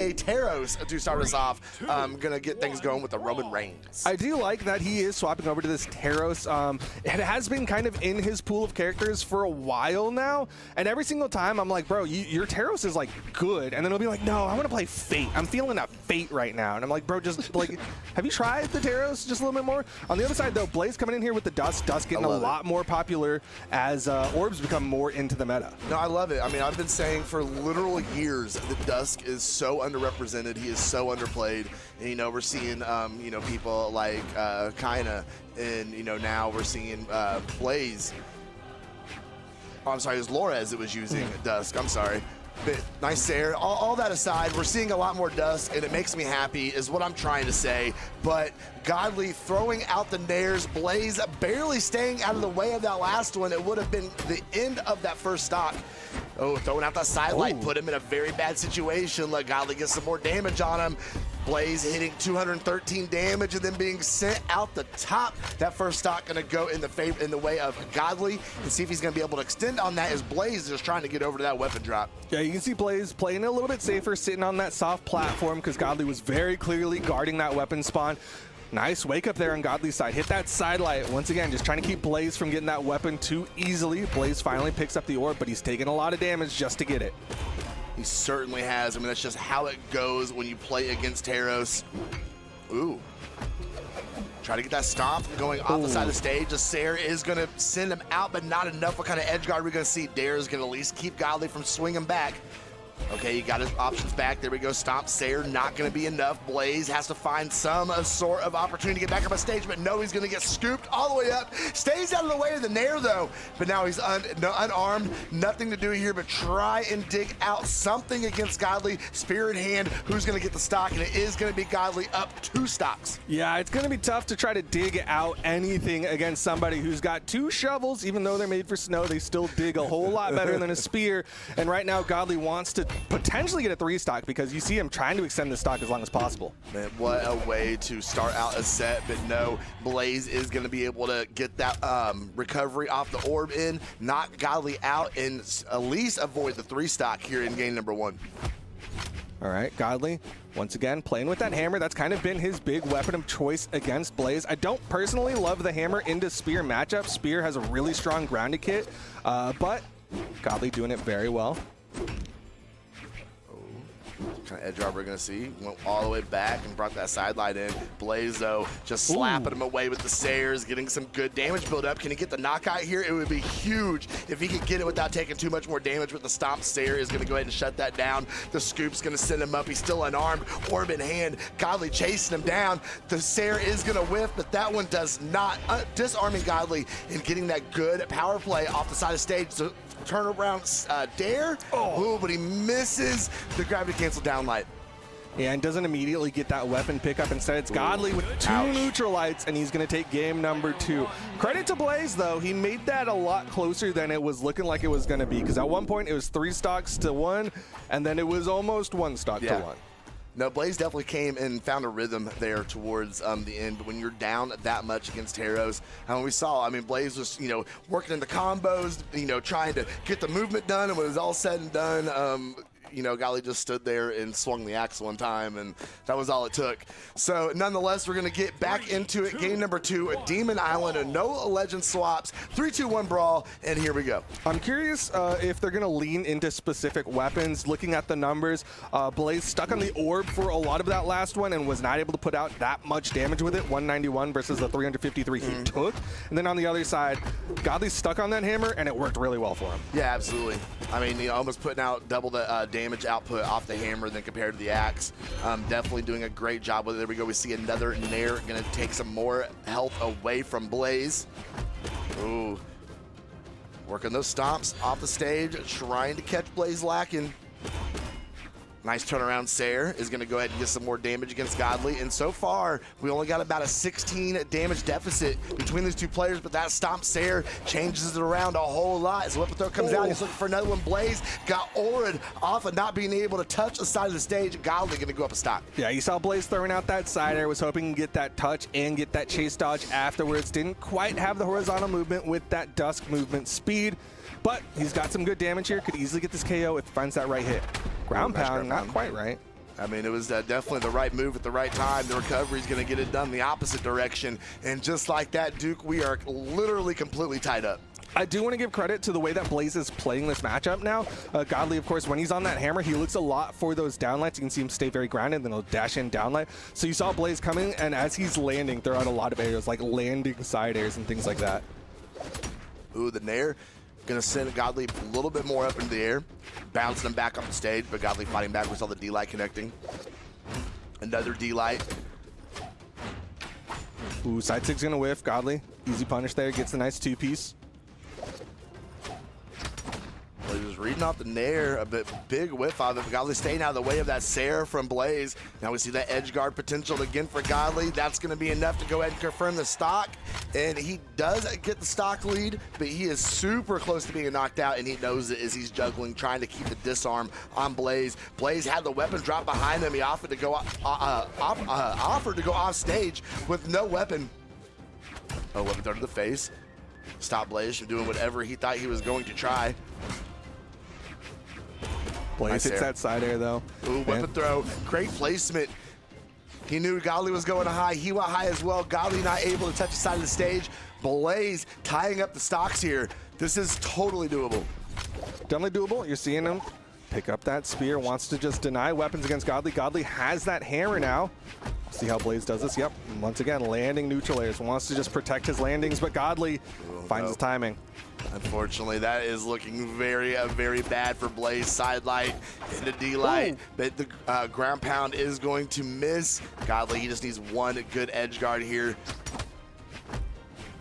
aka Taros, to start us off. Gonna get things going with the Roman Reigns. I do like that he is swapping over to this Taros. It has been kind of in his pool of characters for a while now, and every single time I'm like, bro, your Taros is like good, and then he'll be like, no, I want to play Fate. I'm feeling a Fate right now, and I'm like, bro, just like, have you tried the Taros just a little bit more? On the other side though, Blaze coming in here with the Dusk getting a lot more popular as orbs become more into the meta. No, I love it. I mean, I've been saying for literal years that Dusk is so underrepresented. He is so underplayed. And, you know, we're seeing, you know, people like Kaina, and, you know, now we're seeing Blaze. Oh, I'm sorry, it was Lorez that was using Dusk. I'm sorry. But nice there. All that aside, we're seeing a lot more Dusk, and it makes me happy, is what I'm trying to say. But Godly throwing out the nairs, Blaze barely staying out of the way of that last one. It would have been the end of that first stock. Oh, throwing out that sidelight, put him in a very bad situation. Let Godly get some more damage on him. Blaze hitting 213 damage and then being sent out the top. That first stock gonna go in the way of Godly, and see if he's gonna be able to extend on that as Blaze is just trying to get over to that weapon drop. Yeah, you can see Blaze playing a little bit safer, sitting on that soft platform because Godly was very clearly guarding that weapon spawn. Nice wake up there on Godly's side. Hit that sidelight. Once again, just trying to keep Blaze from getting that weapon too easily. Blaze finally picks up the orb, but he's taking a lot of damage just to get it. He certainly has. I mean, that's just how it goes when you play against Taros. Ooh. Try to get that stomp going off the side of the stage. The Sair is going to send him out, but not enough. What kind of edge guard are we going to see? Dare is going to at least keep Godly from swinging back. Okay, he got his options back. There we go. Stomp Sair, not going to be enough. Blaze has to find some sort of opportunity to get back up on stage, but no, he's going to get scooped all the way up. Stays out of the way of the Nair, though. But now he's unarmed. Nothing to do here but try and dig out something against Godly. Spear in hand. Who's going to get the stock? And it is going to be Godly up 2 stocks. Yeah, it's going to be tough to try to dig out anything against somebody who's got 2 shovels. Even though they're made for snow, they still dig a whole lot better than a spear. And right now, Godly wants to potentially get a 3 stock because you see him trying to extend the stock as long as possible. Man, what a way to start out a set, but no, Blaze is going to be able to get that recovery off the orb in, knock Godly out, and at least avoid the 3 stock here in game number 1. All right, Godly, once again, playing with that hammer. That's kind of been his big weapon of choice against Blaze. I don't personally love the hammer into Spear matchup. Spear has a really strong grounded kit, but Godly doing it very well. Kind of edge guard we're going to see. Went all the way back and brought that sidelight in. Blaze, though, just slapping him away with the Sairs, getting some good damage build up. Can he get the knockout here? It would be huge if he could get it without taking too much more damage with the stomp. Sair is going to go ahead and shut that down. The scoop's going to send him up. He's still unarmed. Orb in hand. Godly chasing him down. The Sair is going to whiff, but that one does not. Disarming Godly and getting that good power play off the side of stage. So turn around Dare. Ooh, but he misses the gravity cancel down light. Yeah, and doesn't immediately get that weapon pickup. Instead, it's Godly with 2 neutral lights, and he's going to take game number 2. Credit to Blaze, though. He made that a lot closer than it was looking like it was going to be, because at one point it was 3 stocks to 1, and then it was almost 1 stock to 1. No, Blaze definitely came and found a rhythm there towards the end. When you're down that much against Taros, we saw, I mean, Blaze was, you know, working in the combos, you know, trying to get the movement done, and when it was all said and done, you know, Godly just stood there and swung the axe one time, and that was all it took. So, nonetheless, we're going to get back into it. Game number 2, a Demon Island, and no legend swaps. 3-2-1 brawl, and here we go. I'm curious if they're going to lean into specific weapons. Looking at the numbers, Blaze stuck on the orb for a lot of that last one and was not able to put out that much damage with it. 191 versus the 353 he took. And then on the other side, Godly's stuck on that hammer, and it worked really well for him. Yeah, absolutely. I mean, you know, almost putting out double the damage output off the hammer than compared to the axe. Definitely doing a great job with it. There we go. We see another Nair going to take some more health away from Blaze. Ooh. Working those stomps off the stage, trying to catch Blaze lacking. Nice turnaround. Sair is going to go ahead and get some more damage against Godly. And so far, we only got about a 16 damage deficit between these 2 players, but that stomp Sair changes it around a whole lot. As weapon throw comes out, he's looking for another one. Blaze got Orid off of not being able to touch the side of the stage. Godly going to go up a stock. Yeah, you saw Blaze throwing out that side air, was hoping to get that touch and get that chase dodge afterwards. Didn't quite have the horizontal movement with that Dusk movement speed, but he's got some good damage here. Could easily get this KO if he finds that right hit. Ground pound, not quite right. I mean, it was definitely the right move at the right time. The recovery is going to get it done the opposite direction. And just like that, Duke, we are literally completely tied up. I do want to give credit to the way that Blaze is playing this matchup now. Godly, of course, when he's on that hammer, he looks a lot for those downlights. You can see him stay very grounded, then he'll dash in downlight. So you saw Blaze coming, and as he's landing, throw out a lot of aerials, like landing side airs and things like that. Ooh, the Nair. Gonna send Godly a little bit more up into the air, bouncing him back up the stage, but Godly fighting back. We saw the D-Light connecting. Another D-Light. Ooh, side six gonna whiff. Godly, easy punish there, gets a nice two-piece. Well, he was reading off the Nair, a big whiff of it. Godly staying out of the way of that Sarah from Blaze. Now we see that edge guard potential again for Godly. That's going to be enough to go ahead and confirm the stock. And he does get the stock lead, but he is super close to being knocked out, and he knows it as he's juggling, trying to keep the disarm on Blaze. Blaze had the weapon drop behind him. He offered to go off stage with no weapon. Oh, weapon throw to the face. Stop Blaze from doing whatever he thought he was going to try. Blaze hits that side air, though. Ooh, weapon throw. Great placement. He knew Godly was going high. He went high as well. Godly not able to touch the side of the stage. Blaze tying up the stocks here. This is totally doable. Definitely doable. You're seeing him pick up that spear. Wants to just deny weapons against Godly. Godly has that hammer now. See how Blaze does this. Yep. Once again, landing neutral airs. Wants to just protect his landings, but Godly finds his timing. Unfortunately, that is looking very, very bad for Blaze. Side light into D-light, but the ground pound is going to miss. Godly, he just needs one good edge guard here.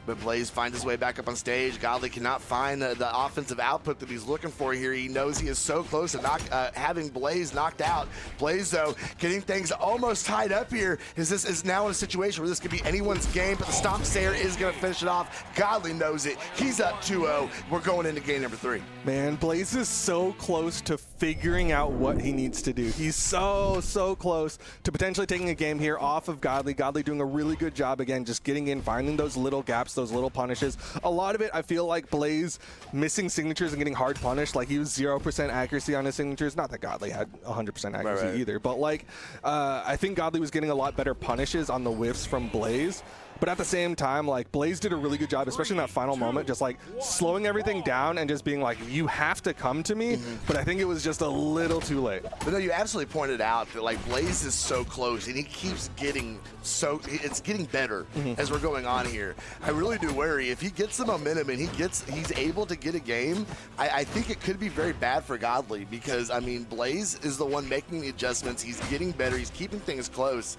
But Blaze finds his way back up on stage. Godly cannot find the offensive output that he's looking for here. He knows he is so close to having Blaze knocked out. Blaze, though, getting things almost tied up here. This is now in a situation where this could be anyone's game, but the Stomp Sayer is going to finish it off. Godly knows it. He's up 2-0. We're going into game number 3. Man, Blaze is so close to figuring out what he needs to do. He's so close to potentially taking a game here off of Godly. Godly doing a really good job, again, just getting in, finding those little gaps, those little punishes. A lot of it, I feel like Blaze missing signatures and getting hard punished. Like, he was 0% accuracy on his signatures. Not that Godly had 100% accuracy either, but like, I think Godly was getting a lot better punishes on the whiffs from Blaze. But at the same time, like, Blaze did a really good job, especially in that final moment, just like slowing everything down and just being like, you have to come to me. But I think it was just a little too late. But no, you absolutely pointed out that, like, Blaze is so close and he keeps getting it's getting better as we're going on here. I really do worry if he gets the momentum and he's able to get a game. I think it could be very bad for Godly, because I mean, Blaze is the one making the adjustments. He's getting better. He's keeping things close.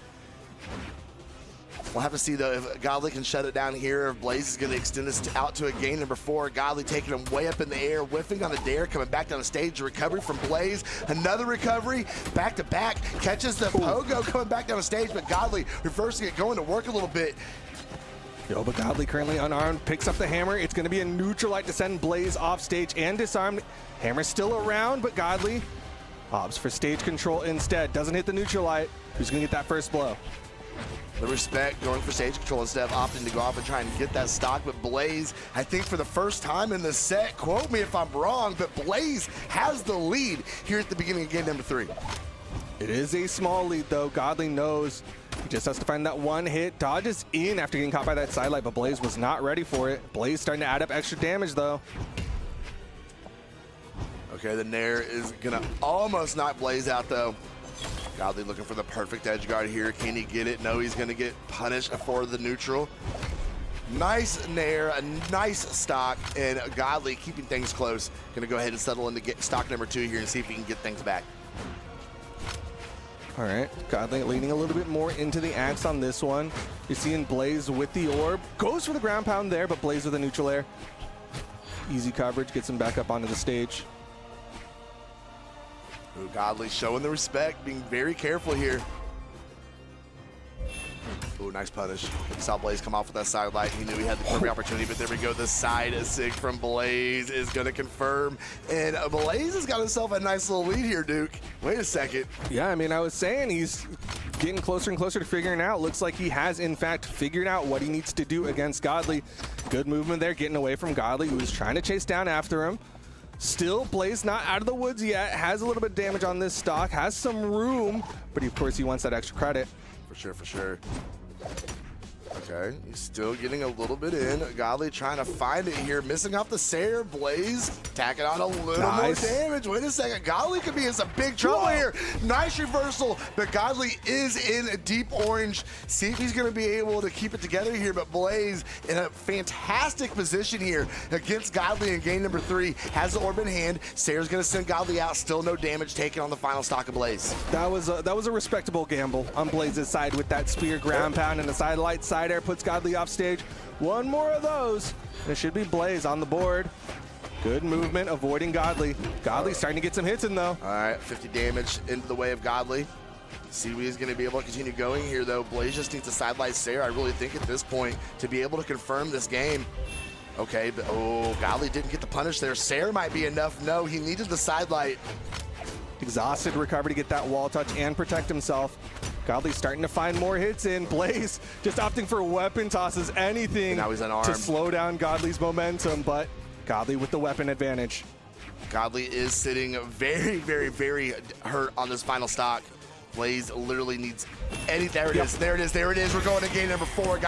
We'll have to see, though, if Godly can shut it down here, if Blaze is going to extend this out to a game number 4. Godly taking him way up in the air, whiffing on the dare, coming back down the stage. Recovery from Blaze. Another recovery, back-to-back. Catches the pogo coming back down the stage, but Godly reversing it, going to work a little bit. Yo, but Godly currently unarmed, picks up the hammer. It's going to be a neutral light to send Blaze off stage and disarmed. Hammer's still around, but Godly opts for stage control instead. Doesn't hit the neutral light. Who's going to get that first blow? The respect going for stage control instead of opting to go off and try and get that stock. But Blaze, I think for the first time in the set, quote me if I'm wrong, but Blaze has the lead here at the beginning of game number 3. It is a small lead, though. Godly knows he just has to find that one hit. Dodges in after getting caught by that sidelight, but Blaze was not ready for it. Blaze starting to add up extra damage, though. Okay, the Nair is going to almost knock Blaze out, though. Godly looking for the perfect edge guard here. Can he get it? No, he's going to get punished for the neutral. Nice Nair, a nice stock, and Godly keeping things close. Going to go ahead and settle into stock number 2 here and see if he can get things back. All right, Godly leaning a little bit more into the axe on this one. You're seeing Blaze with the orb. Goes for the ground pound there, but Blaze with a neutral air. Easy coverage, gets him back up onto the stage. Ooh, Godly showing the respect, being very careful here. Ooh, nice punish. Saw Blaze come off with that side light. He knew he had the perfect opportunity, but there we go. The side sig from Blaze is going to confirm. And Blaze has got himself a nice little lead here, Duke. Wait a second. Yeah, I mean, I was saying he's getting closer and closer to figuring out. Looks like he has, in fact, figured out what he needs to do against Godly. Good movement there, getting away from Godly, who was trying to chase down after him. Still, Blaze not out of the woods yet. Has a little bit of damage on this stock. Has some room, but of course he wants that extra credit. For sure, for sure. Okay, he's still getting a little bit in. Godly trying to find it here. Missing off the Sayer. Blaze tacking on a little more damage. Wait a second. Godly could be in some big trouble here. Nice reversal, but Godly is in deep orange. See if he's going to be able to keep it together here, but Blaze in a fantastic position here against Godly in game number 3. Has the orb in hand. Sayer's going to send Godly out. Still no damage taken on the final stock of Blaze. That was a respectable gamble on Blaze's side with that spear ground pound and the sidelight side air puts Godly off stage. One more of those, and it should be Blaze on the board. Good movement, avoiding Godly. Godly's starting to get some hits in though. All right, 50 damage into the way of Godly. See what he's going to be able to continue going here though. Blaze just needs to sidelight Sayer, I really think, at this point to be able to confirm this game. Okay, but oh, Godly didn't get the punish there. Sayer might be enough. No, he needed the sidelight. Exhausted recover to get that wall touch and protect himself. Godly's starting to find more hits in. Blaze just opting for weapon tosses, anything now he's unarmed to slow down Godly's momentum, but Godly with the weapon advantage. Godly is sitting very, very, very hurt on this final stock. Blaze literally needs any. There it is. There it is. There it is. We're going to game number 4.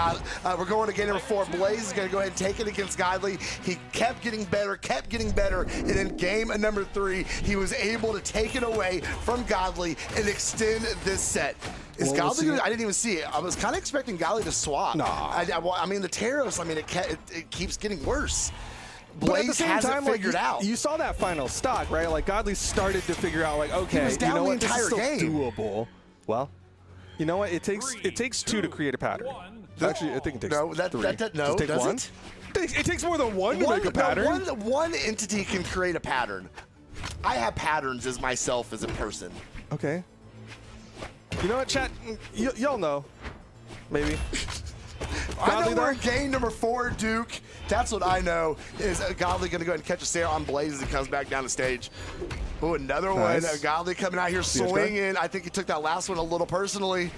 We're going to game number 4. Blaze is going to go ahead and take it against Godly. He kept getting better, and in game number 3, he was able to take it away from Godly and extend this set. Is Godly gonna, I didn't even see it. I was kind of expecting Godly to swap. Nah. I mean, the Taros, I mean, it keeps getting worse. But at the Blaze same hasn't time, figured like, out. you saw that final stock, right? Like Godly started to figure out, like, okay, He was down you know the what, this is entire still game. doable. Well, you know what? It takes 2 to create a pattern. Actually, I think it takes 3. No, Does it take does 1? it? It takes more than 1 to make a pattern. No, one entity can create a pattern. I have patterns as myself as a person. Okay. You know what, chat? Y'all know. Maybe. I know we're in game number 4, Duke. That's what I know. Is Godly going to go ahead and catch a Sayer on Blaze as he comes back down the stage. Oh, another one. Godly coming out here swinging. I think he took that last one a little personally.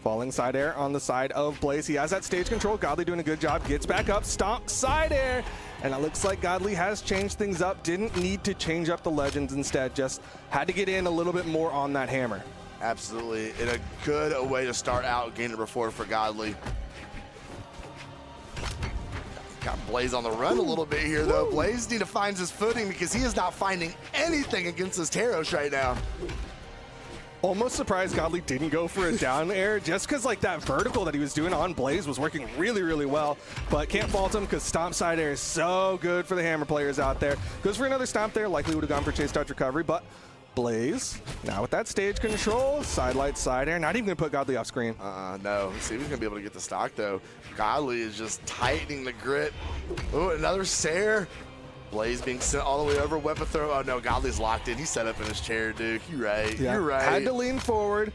Falling side air on the side of Blaze. He has that stage control. Godly doing a good job. Gets back up. Stomp side air. And it looks like Godly has changed things up. Didn't need to change up the legends instead. Just had to get in a little bit more on that hammer. Absolutely. And a good way to start out game number 4 for Godly. Got Blaze on the run a little bit here, though. Blaze need to find his footing because he is not finding anything against this Taros right now. Almost surprised Godly didn't go for a down air just because like that vertical that he was doing on Blaze was working really, really well. But can't fault him because stomp side air is so good for the hammer players out there. Goes for another stomp there. Likely would have gone for chase dodge recovery, but Blaze now with that stage control, sidelight side air, not even gonna put Godly off screen. No. Let's see if he's gonna be able to get the stock though. Godly is just tightening the grip. Oh, another Sayer. Blaze being sent all the way over. Weapon throw. Oh no, Godly's locked in. He's set up in his chair, Duke. You're right. Yeah. You're right. Had to lean forward.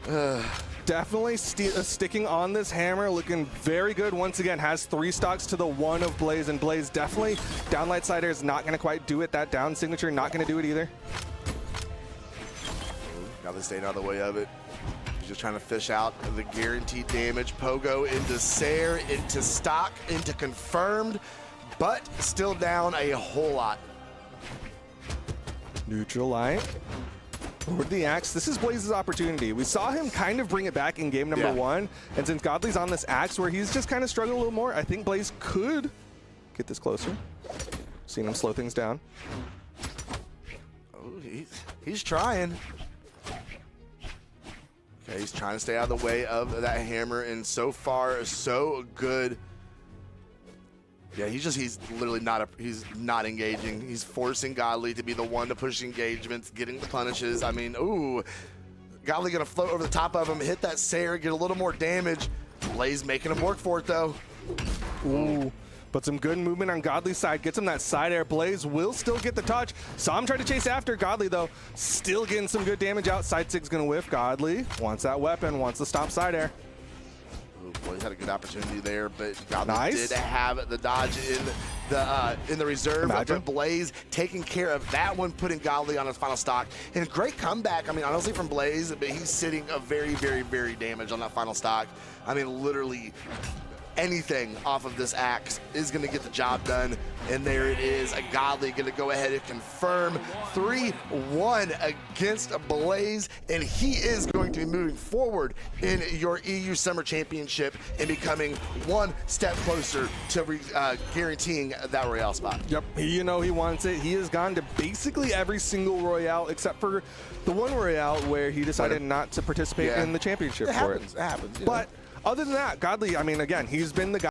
Definitely sticking on this hammer, looking very good. Once again, has 3 stocks to the 1 of Blaze, and Blaze definitely downlight side air is not going to quite do it. That down signature, not going to do it either. Godly staying out of the way of it. He's just trying to fish out the guaranteed damage. Pogo into Sayer, into stock, into confirmed, but still down a whole lot. Neutral light. Over the axe. This is Blaze's opportunity. We saw him kind of bring it back in game number 1, and since Godly's on this axe where he's just kind of struggling a little more, I think Blaze could get this closer. Seen him slow things down. Oh, he's trying. Okay, he's trying to stay out of the way of that hammer, and so far, so good. Yeah, he's literally he's not engaging. He's forcing Godly to be the one to push engagements, getting the punishes. I mean, ooh, Godly gonna float over the top of him, hit that Sayer, get a little more damage. Blaze making him work for it though. Ooh. But some good movement on Godly's side. Gets him that side air. Blaze will still get the touch. Saw him try to chase after Godly, though. Still getting some good damage out. Side 6 going to whiff. Godly wants that weapon, wants the stomp side air. Ooh, Blaze had a good opportunity there, but Godly did have the dodge in the reserve. But Blaze taking care of that one, putting Godly on his final stock. And great comeback, I mean, honestly, from Blaze, but he's sitting a very, very, very damaged on that final stock. I mean, literally anything off of this axe is going to get the job done. And there it is. A Godly going to go ahead and confirm 3-1 against Blaze. And he is going to be moving forward in your EU Summer Championship and becoming one step closer to guaranteeing that Royale spot. Yep, you know he wants it. He has gone to basically every single Royale except for the one Royale where he decided not to participate in the championship for it. It happens. But other than that, Godly, I mean, again, he's been the guy